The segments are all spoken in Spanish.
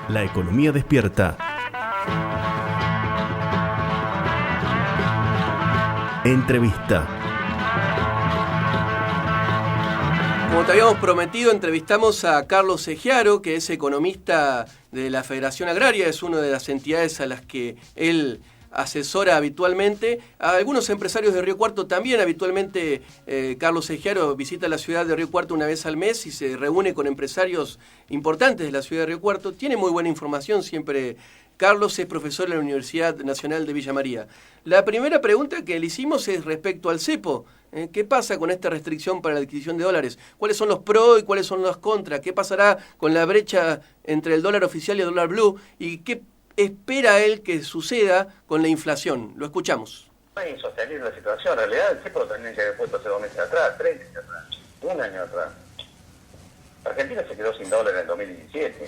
La economía despierta. Entrevista. Como te habíamos prometido, entrevistamos a Carlos Eggiaro, que es economista de la Federación Agraria, es una de las entidades a las que él asesora habitualmente. A algunos empresarios de Río Cuarto también habitualmente Carlos Eggiaro visita la ciudad de Río Cuarto una vez al mes y se reúne con empresarios importantes de la ciudad de Río Cuarto. Tiene muy buena información siempre. Carlos es profesor en la Universidad Nacional de Villa María. La primera pregunta que le hicimos es respecto al cepo. ¿Qué pasa con esta restricción para la adquisición de dólares? ¿Cuáles son los pros y cuáles son los contras? ¿Qué pasará con la brecha entre el dólar oficial y el dólar blue? ¿Y qué espera él que suceda con la inflación? Lo escuchamos. Es insostenible la situación. En realidad el cepo lo tendrían que haber puesto hace 2 meses atrás, 3 meses atrás, 1 año atrás. Argentina se quedó sin dólar en el 2017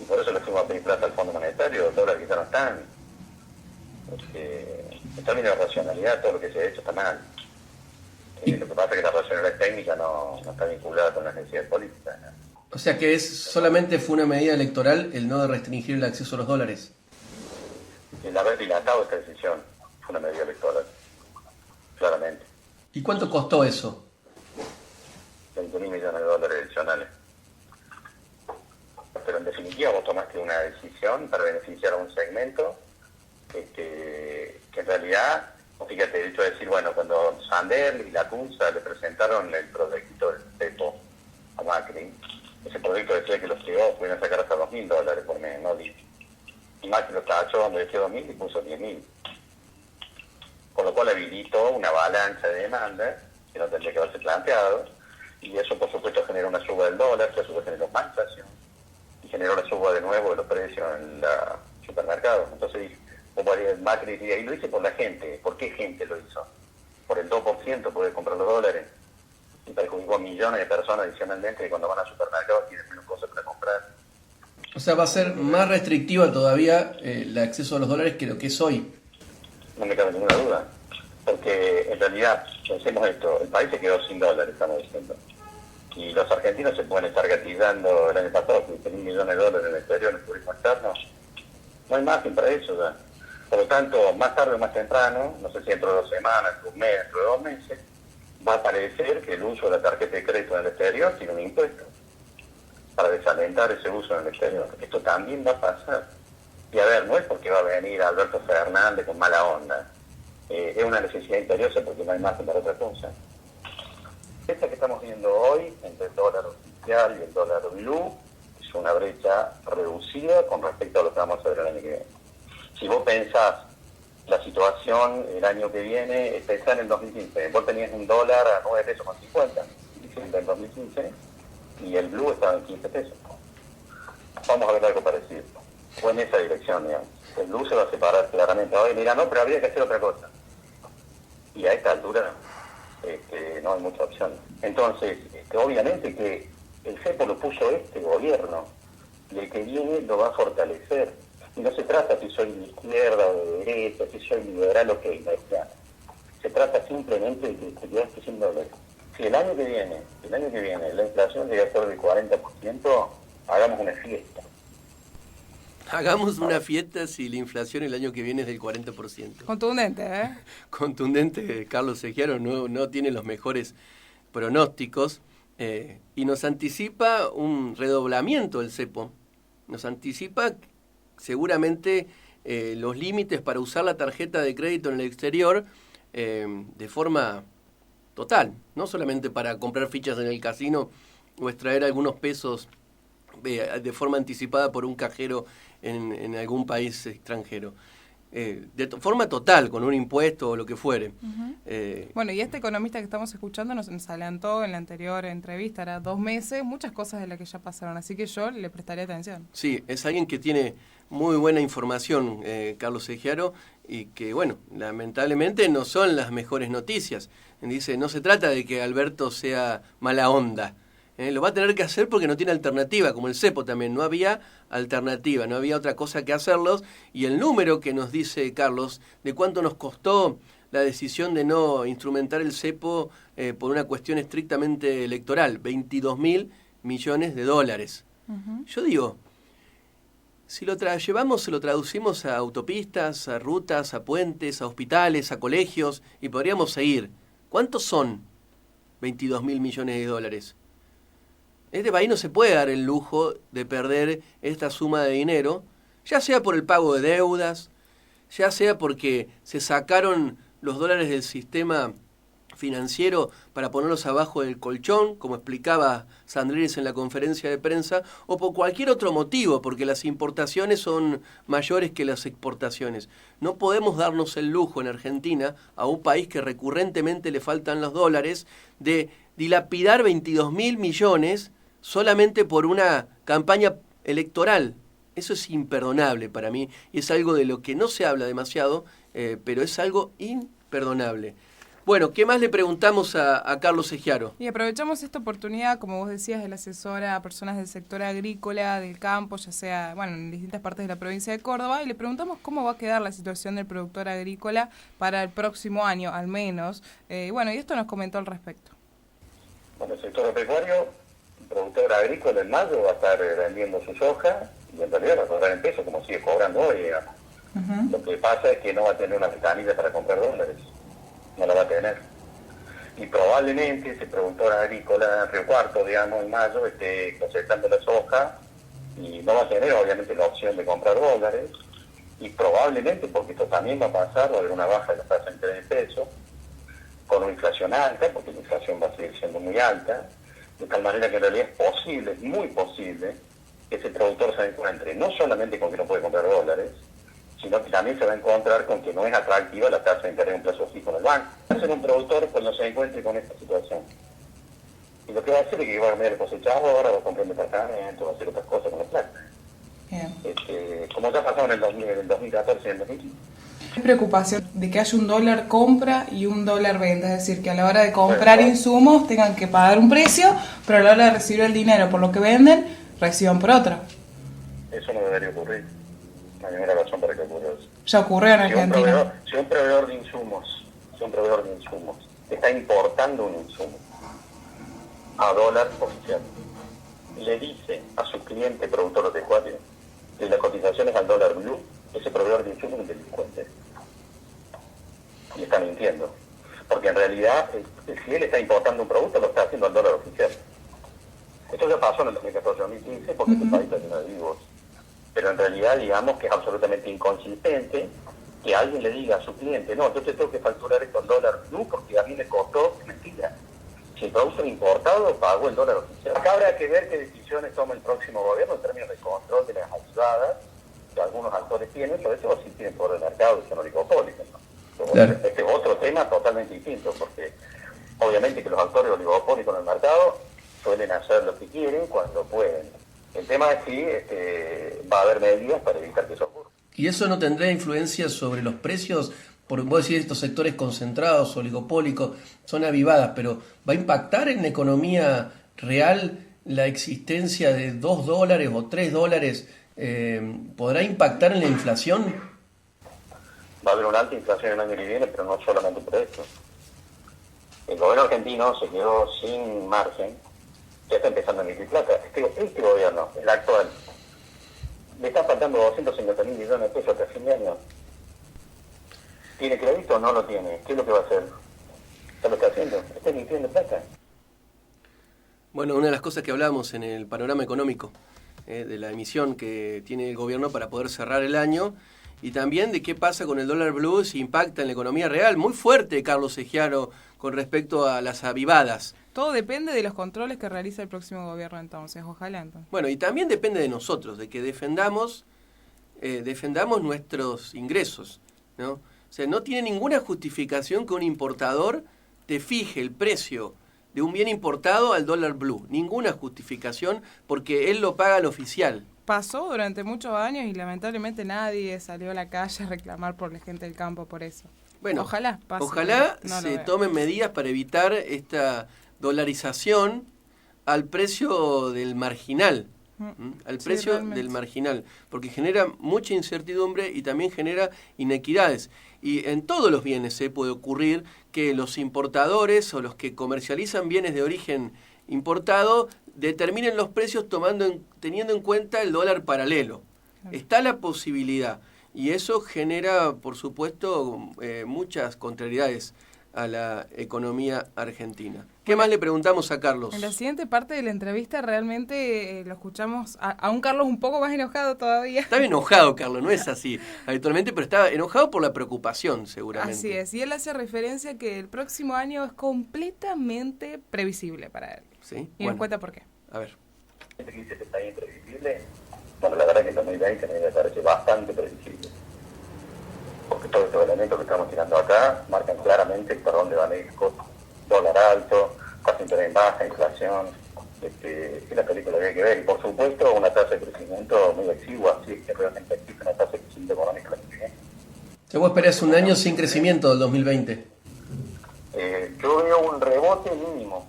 y por eso le fuimos a pedir plata al Fondo Monetario. Los dólares quizás no están. En términos de racionalidad, todo lo que se ha hecho está mal. Lo que pasa es que la racionalidad técnica no está vinculada con las necesidades políticas, ¿no? O sea que solamente fue una medida electoral el no restringir el acceso a los dólares. El haber dilatado esta decisión fue una medida electoral, claramente. ¿Y cuánto costó eso? 20.000 millones de dólares adicionales. Pero en definitiva vos tomaste una decisión para beneficiar a un segmento que en realidad, fíjate, el hecho de decir, bueno, cuando Sander y la CUNSA le presentaron el proyecto del cepo a Macri, ese proyecto decía que los privados pudieran sacar hasta $2.000 por mes, no 10. Y Macri lo tachó donde decía 2.000 y puso 10.000. Con lo cual habilitó una avalancha de demanda que no tendría que haberse planteado, y eso por supuesto generó una suba del dólar, que a su vez generó más inflación, y generó la suba de nuevo de los precios en los supermercados. Entonces, Macri decía, y lo hice por la gente. ¿Por qué gente lo hizo? Por el 2% poder comprar los dólares, y perjudicó a millones de personas adicionalmente que cuando van al supermercado tienen menos cosas para comprar. O sea, va a ser más restrictiva todavía el acceso a los dólares que lo que es hoy. No me cabe ninguna duda, porque en realidad, pensemos esto, el país se quedó sin dólares, estamos diciendo, y los argentinos se pueden estar gatillando el año pasado 15.000 millones de dólares en el exterior, en el turismo externo. No hay margen para eso ya. Por lo tanto, más tarde o más temprano, no sé si dentro de 2 semanas, un mes, dentro de 2 meses, va a aparecer que el uso de la tarjeta de crédito en el exterior tiene un impuesto para desalentar ese uso en el exterior. Esto también va a pasar. Y a ver, no es porque va a venir Alberto Fernández con mala onda. Es una necesidad imperiosa porque no hay margen para otra cosa. Esta que estamos viendo hoy entre el dólar oficial y el dólar blue es una brecha reducida con respecto a lo que vamos a ver el año que viene. Si vos pensás la situación el año que viene, pensá en el 2015. Vos tenías un dólar a 9 pesos con 50, diciembre del 2015, y el blue estaba en 15 pesos. Vamos a ver algo parecido. Fue en esa dirección, digamos. El blue se va a separar claramente. Hoy mira, no, pero habría que hacer otra cosa. Y a esta altura no hay mucha opción. Entonces, obviamente que el cepo lo puso este gobierno, y el que viene lo va a fortalecer. Y no se trata si soy de izquierda o de derecha, si soy liberal o keynesiano. Se trata simplemente de que ya esté sin dólares. Si el año que viene la inflación llega a ser del 40%, hagamos una fiesta. Hagamos una fiesta si la inflación el año que viene es del 40%. Contundente, ¿eh? Contundente, Carlos Eggiaro no tiene los mejores pronósticos y nos anticipa un redoblamiento del cepo. Nos anticipa seguramente los límites para usar la tarjeta de crédito en el exterior de forma total, no solamente para comprar fichas en el casino o extraer algunos pesos de forma anticipada por un cajero en algún país extranjero. De forma total, con un impuesto o lo que fuere. Uh-huh. Bueno, y este economista que estamos escuchando nos adelantó en la anterior entrevista, era 2 meses, muchas cosas de las que ya pasaron, así que yo le prestaré atención. Sí, es alguien que tiene muy buena información, Carlos Eggiaro, y que, bueno, lamentablemente no son las mejores noticias. Dice, no se trata de que Alberto sea mala onda. Lo va a tener que hacer porque no tiene alternativa, como el cepo también, no había alternativa, no había otra cosa que hacerlos, y el número que nos dice Carlos, de cuánto nos costó la decisión de no instrumentar el cepo por una cuestión estrictamente electoral, 22.000 millones de dólares. Uh-huh. Yo digo, Si lo llevamos, se lo traducimos a autopistas, a rutas, a puentes, a hospitales, a colegios, y podríamos seguir. ¿Cuántos son 22.000 millones de dólares? Este país no se puede dar el lujo de perder esta suma de dinero, ya sea por el pago de deudas, ya sea porque se sacaron los dólares del sistema financiero para ponerlos abajo del colchón, como explicaba Sandrines en la conferencia de prensa, o por cualquier otro motivo, porque las importaciones son mayores que las exportaciones. No podemos darnos el lujo en Argentina, a un país que recurrentemente le faltan los dólares, de dilapidar 22.000 millones solamente por una campaña electoral. Eso es imperdonable para mí, y es algo de lo que no se habla demasiado, pero es algo imperdonable. Bueno, ¿qué más le preguntamos a Carlos Eggiaro? Y aprovechamos esta oportunidad, como vos decías, el asesora a personas del sector agrícola, del campo, ya sea, bueno, en distintas partes de la provincia de Córdoba, y le preguntamos cómo va a quedar la situación del productor agrícola para el próximo año, al menos. Bueno, y esto nos comentó al respecto. Bueno, el sector agropecuario, el productor agrícola en mayo va a estar vendiendo su soja, y en realidad va a cobrar en pesos como sigue cobrando hoy, digamos. Lo que pasa es que no va a tener una ventanilla para comprar dólares. No la va a tener. Y probablemente ese productor agrícola, Río Cuarto, digamos, en mayo, esté cosechando la soja y no va a tener, obviamente, la opción de comprar dólares. Y probablemente, porque esto también va a pasar, va a haber una baja de la tasa de interés de peso, con una inflación alta, porque la inflación va a seguir siendo muy alta, de tal manera que en realidad es posible, es muy posible, que ese productor se encuentre no solamente con que no puede comprar dólares, sino que también se va a encontrar con que no es atractiva la tasa de interés en un plazo fijo en el banco. Va a ser un productor cuando se encuentre con esta situación. Y lo que va a hacer es que va a cambiar el cosechador, va a comprar un departamento, va a hacer otras cosas con la plata. Como ya pasó en el 2014 y en el 2015. Hay preocupación de que haya un dólar compra y un dólar venta, es decir, que a la hora de comprar insumos tengan que pagar un precio, pero a la hora de recibir el dinero por lo que venden, reciban por otro. Eso no debería ocurrir. No hay ninguna razón para que ocurra eso. Ya ocurrió en Argentina. Si un proveedor de insumos está importando un insumo a dólar oficial, le dice a su cliente productor agropecuario que la cotización es al dólar blue, ese proveedor de insumos es un delincuente. Y está mintiendo. Porque en realidad, si él está importando un producto, lo está haciendo al dólar oficial. Esto ya pasó en el 2014-2015 porque este país está lleno de vivos. Pero en realidad, digamos que es absolutamente inconsistente que alguien le diga a su cliente, no, yo te tengo que facturar esto en dólar blue porque a mí me costó. Mentira. Si el producto importado pagó el dólar oficial. Acá habrá que ver qué decisiones toma el próximo gobierno en términos de control de las ayudadas que algunos actores tienen, sobre todo si tienen por el mercado y son oligopólicos, ¿no? Claro. Este es otro tema totalmente distinto, porque obviamente que los actores oligopólicos en el mercado suelen hacer lo que quieren cuando pueden. El tema es si va a haber medidas para evitar que eso ocurra. ¿Y eso no tendrá influencia sobre los precios? Porque vos decís estos sectores concentrados, oligopólicos, son avivadas, pero ¿va a impactar en la economía real la existencia de $2 o $3? ¿Podrá impactar en la inflación? Va a haber una alta inflación el año que viene, pero no solamente por esto. El gobierno argentino se quedó sin margen. Ya está empezando a emitir plata. Este gobierno, el actual, le está faltando 250.000 millones de pesos hasta fin de año. ¿Tiene crédito o no lo tiene? ¿Qué es lo que va a hacer? ¿Ya lo está haciendo? ¿Está emitiendo plata? Bueno, una de las cosas que hablamos en el panorama económico, de la emisión que tiene el gobierno para poder cerrar el año, y también de qué pasa con el dólar blue, si impacta en la economía real. Muy fuerte, Carlos Eggiaro, con respecto a las avivadas. Todo depende de los controles que realiza el próximo gobierno entonces, ojalá entonces. Bueno, y también depende de nosotros, de que defendamos nuestros ingresos, ¿no? O sea, no tiene ninguna justificación que un importador te fije el precio de un bien importado al dólar blue. Ninguna justificación, porque él lo paga al oficial. Pasó durante muchos años y lamentablemente nadie salió a la calle a reclamar por la gente del campo por eso. Bueno, ojalá pase, no se tomen medidas para evitar esta dolarización al precio del marginal. Al precio del marginal, porque genera mucha incertidumbre y también genera inequidades. Y en todos los bienes se puede ocurrir que los importadores o los que comercializan bienes de origen importado determinen los precios teniendo en cuenta el dólar paralelo. Está la posibilidad y eso genera, por supuesto, muchas contrariedades a la economía argentina. ¿Qué más le preguntamos a Carlos? En la siguiente parte de la entrevista realmente lo escuchamos a un Carlos un poco más enojado todavía. Estaba enojado, Carlos, no es así habitualmente, pero estaba enojado por la preocupación, seguramente. Así es, y él hace referencia que el próximo año es completamente previsible para él. ¿Sí? Y nos cuenta por qué. A ver. Gente que dice que está imprevisible, bueno, la verdad que el 2020 me parece bastante previsible. Porque todos estos elementos que estamos tirando acá marcan claramente por dónde van a ir cosas. Dólar alto, tasa de interés baja, inflación, es la película que hay que ver. Y por supuesto una tasa de crecimiento muy exigua, así es que realmente existe una tasa de crecimiento económico en el que viene. Vos esperás un año sin crecimiento del 2020. Yo veo un rebote mínimo.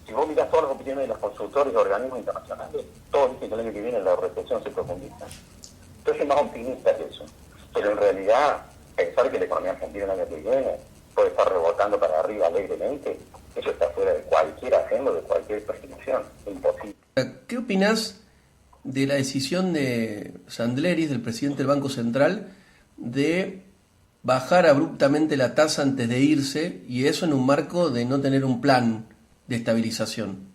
Si vos mirás todas las opiniones de los consultores y organismos internacionales, todos dicen que el año que viene la recesión se profundiza. Yo soy más optimista que eso. Pero en realidad, pensar que la economía argentina el año que viene puede estar rebotando para arriba alegremente, eso está fuera de cualquier agenda, de cualquier prescripción. Es imposible. ¿Qué opinás de la decisión de Sandleris, del presidente del Banco Central, de bajar abruptamente la tasa antes de irse, y eso en un marco de no tener un plan de estabilización?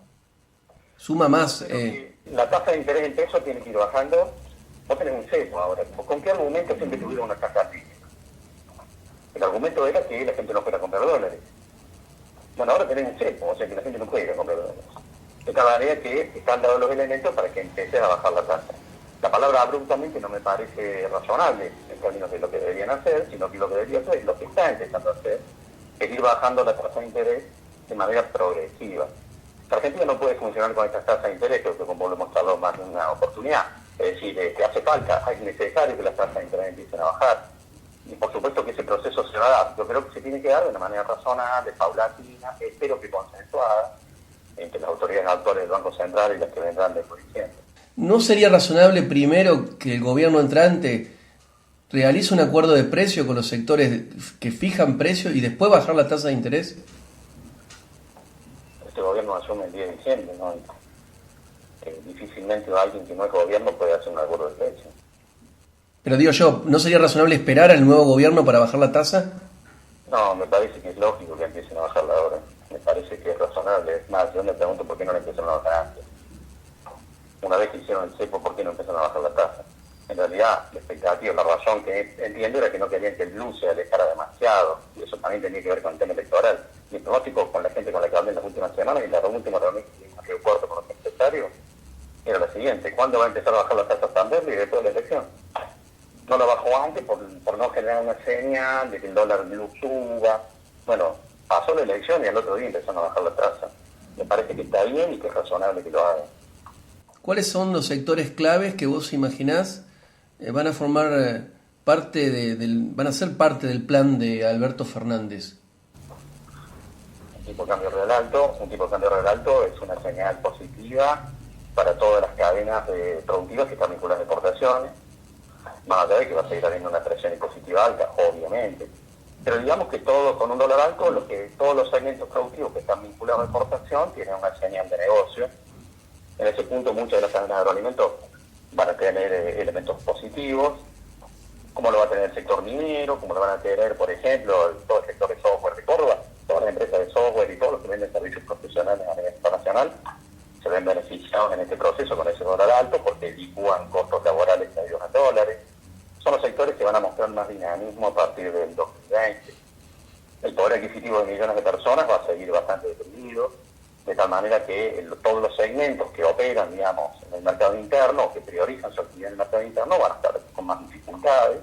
Suma más... La tasa de interés en peso tiene que ir bajando. Vos tenés un sesgo ahora. ¿Con qué argumento siempre tuvieron una tasa así? El argumento era que la gente no fuera a comprar dólares. Bueno, ahora tenés un sesgo, o sea que la gente no puede ir a comprar dólares. De tal manera que están dados los elementos para que empiece a bajar la tasa. La palabra abruptamente no me parece razonable en términos de lo que deberían hacer, sino que lo que debería hacer es lo que está empezando a hacer, es ir bajando la tasa de interés de manera progresiva. La Argentina no puede funcionar con estas tasas de interés, creo que como lo hemos hablado más de una oportunidad. Es decir, que hace falta, es necesario que las tasas de interés empiecen a bajar. Y por supuesto que ese proceso se va a dar. Yo creo que se tiene que dar de una manera razonable, paulatina, espero que consensuada, entre las autoridades actuales del Banco Central y las que vendrán después diciendo. ¿No sería razonable primero que el gobierno entrante realice un acuerdo de precio con los sectores que fijan precios y después bajar la tasa de interés? Este gobierno asume el 10 de diciembre, ¿no? Difícilmente alguien que no es gobierno puede hacer un acuerdo de precio. Pero digo yo, ¿no sería razonable esperar al nuevo gobierno para bajar la tasa? No, me parece que es lógico que empiecen a bajarla ahora. Me parece que es razonable. Es más, yo me pregunto por qué no la empezaron a bajar antes. Una vez que hicieron el cepo, ¿por qué no empezaron a bajar la tasa? En realidad, la expectativa, la razón que entiendo era que no querían que el blue se alejara demasiado. Y eso también tenía que ver con el tema electoral. Mi pronóstico con la gente con la que hablé en las últimas semanas y en la última reunión que tuvimos en Río Cuarto con los empresarios era la siguiente: ¿cuándo va a empezar a bajar la tasa Sandler y después de la elección? No la bajó antes por no generar una señal de que el dólar blue suba. Bueno, pasó la elección y al otro día empezaron a bajar la tasa. Me parece que está bien y que es razonable que lo hagan. ¿Cuáles son los sectores claves que vos imaginás van a formar van a ser parte del plan de Alberto Fernández? Un tipo de cambio real alto es una señal positiva para todas las cadenas productivas que están vinculadas a exportaciones. Más allá de que va a seguir habiendo una presión impositiva alta, obviamente. Pero digamos que todo con un dólar alto, todos los segmentos productivos que están vinculados a exportación tienen una señal de negocio. En ese punto muchas de las cadenas de agroalimentos van a tener elementos positivos, como lo va a tener el sector minero, como lo van a tener, por ejemplo, todo el sector de software de Córdoba, todas las empresas de software y todos los que venden servicios profesionales a nivel internacional se ven beneficiados en este proceso con ese dólar alto porque licúan costos laborales medidos en dólares. Son los sectores que van a mostrar más dinamismo a partir del 2020. El poder adquisitivo de millones de personas va a seguir bastante deprimido, de tal manera que todos los segmentos que operan, digamos, en el mercado interno o que priorizan su actividad en el mercado interno van a estar con más dificultades.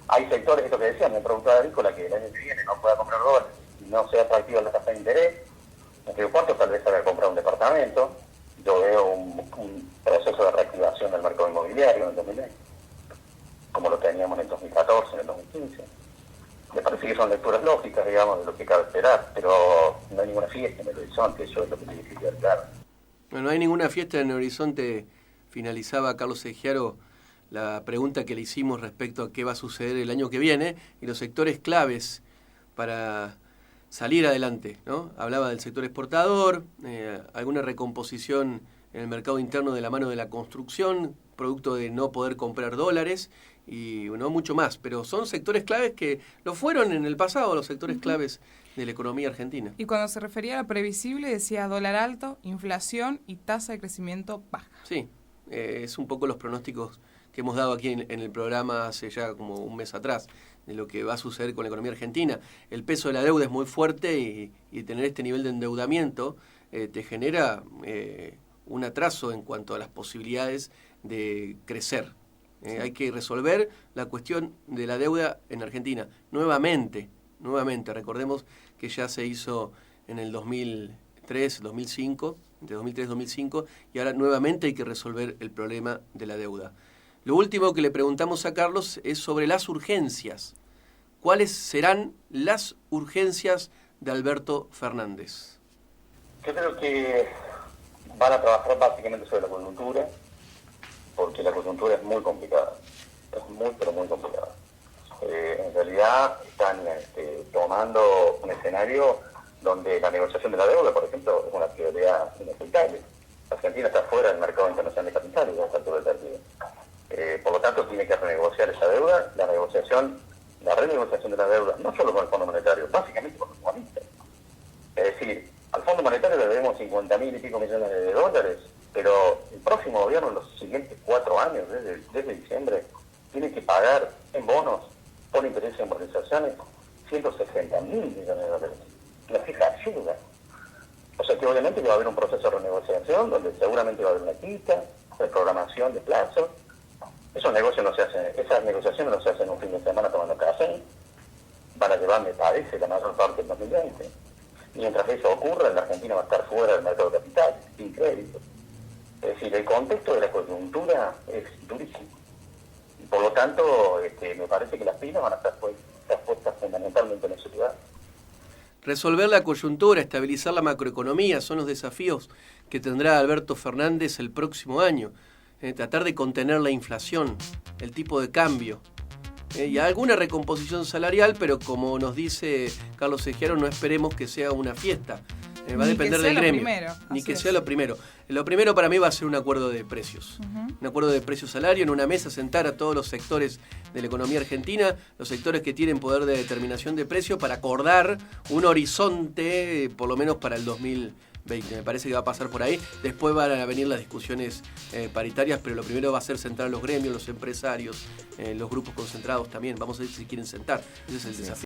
Hay sectores, esto que decían, el productor agrícola que el año que viene no pueda comprar dólares y no sea atractiva la tasa de interés. En Río Cuarto tal vez haga comprar un departamento. Yo veo un proceso de reactivación del mercado inmobiliario en el 2020, como lo teníamos en el 2014, en el 2015. Me parece que son lecturas lógicas, digamos, de lo que cabe esperar, pero no hay ninguna fiesta en el horizonte, eso es lo que tiene que quedar claro. No hay ninguna fiesta en el horizonte, finalizaba Carlos Egiaro la pregunta que le hicimos respecto a qué va a suceder el año que viene y los sectores claves para salir adelante, ¿no? Hablaba del sector exportador, alguna recomposición en el mercado interno de la mano de la construcción, producto de no poder comprar dólares y no mucho más. Pero son sectores claves que lo fueron en el pasado, los sectores claves de la economía argentina. Y cuando se refería a lo previsible decía dólar alto, inflación y tasa de crecimiento baja. Sí, es un poco los pronósticos que hemos dado aquí en el programa hace ya como un mes atrás, de lo que va a suceder con la economía argentina. El peso de la deuda es muy fuerte y tener este nivel de endeudamiento te genera un atraso en cuanto a las posibilidades de crecer. Hay que resolver la cuestión de la deuda en Argentina. Nuevamente, recordemos que ya se hizo en el 2003, 2005, entre 2003 y 2005, y ahora nuevamente hay que resolver el problema de la deuda. Lo último que le preguntamos a Carlos es sobre las urgencias. ¿Cuáles serán las urgencias de Alberto Fernández? Yo creo que van a trabajar básicamente sobre la coyuntura, porque la coyuntura es muy complicada. Es muy, pero muy complicada. En realidad están tomando un escenario donde la negociación de la deuda, por ejemplo, es una prioridad inaceptable. Argentina está fuera del mercado internacional de capitales a esta altura del partido. Por lo tanto, tiene que renegociar esa deuda, la renegociación de la deuda, no solo con el Fondo Monetario, básicamente con los bonistas. Es decir, al Fondo Monetario le debemos 50.000 y pico millones de dólares, pero el próximo gobierno, en los siguientes 4 años, desde diciembre, tiene que pagar en bonos, por intereses y amortizaciones, 160.000 millones de dólares. Una cifra absurda. O sea que obviamente que va a haber un proceso de renegociación donde seguramente va a haber una quita, reprogramación de plazos. Esas negociaciones no se hacen un fin de semana tomando café. Van a llevar, me parece, la mayor parte del 2020. Mientras eso ocurra, la Argentina va a estar fuera del mercado de capital, sin crédito. Es decir, el contexto de la coyuntura es durísimo. Y por lo tanto, me parece que las pilas van a estar puestas fundamentalmente en ese lugar. Resolver la coyuntura, estabilizar la macroeconomía, son los desafíos que tendrá Alberto Fernández el próximo año. Tratar de contener la inflación, el tipo de cambio y alguna recomposición salarial, pero como nos dice Carlos Segiaro, no esperemos que sea una fiesta. Va a depender del gremio. Ni que sea lo primero. Lo primero para mí va a ser un acuerdo de precios. Un acuerdo de precio-salario, en una mesa sentar a todos los sectores de la economía argentina, los sectores que tienen poder de determinación de precio, para acordar un horizonte, por lo menos para el 2020. Me parece que va a pasar por ahí. Después van a venir las discusiones paritarias, pero lo primero va a ser sentar a los gremios, los empresarios, los grupos concentrados también. Vamos a ver si quieren sentar. Ese es el desafío.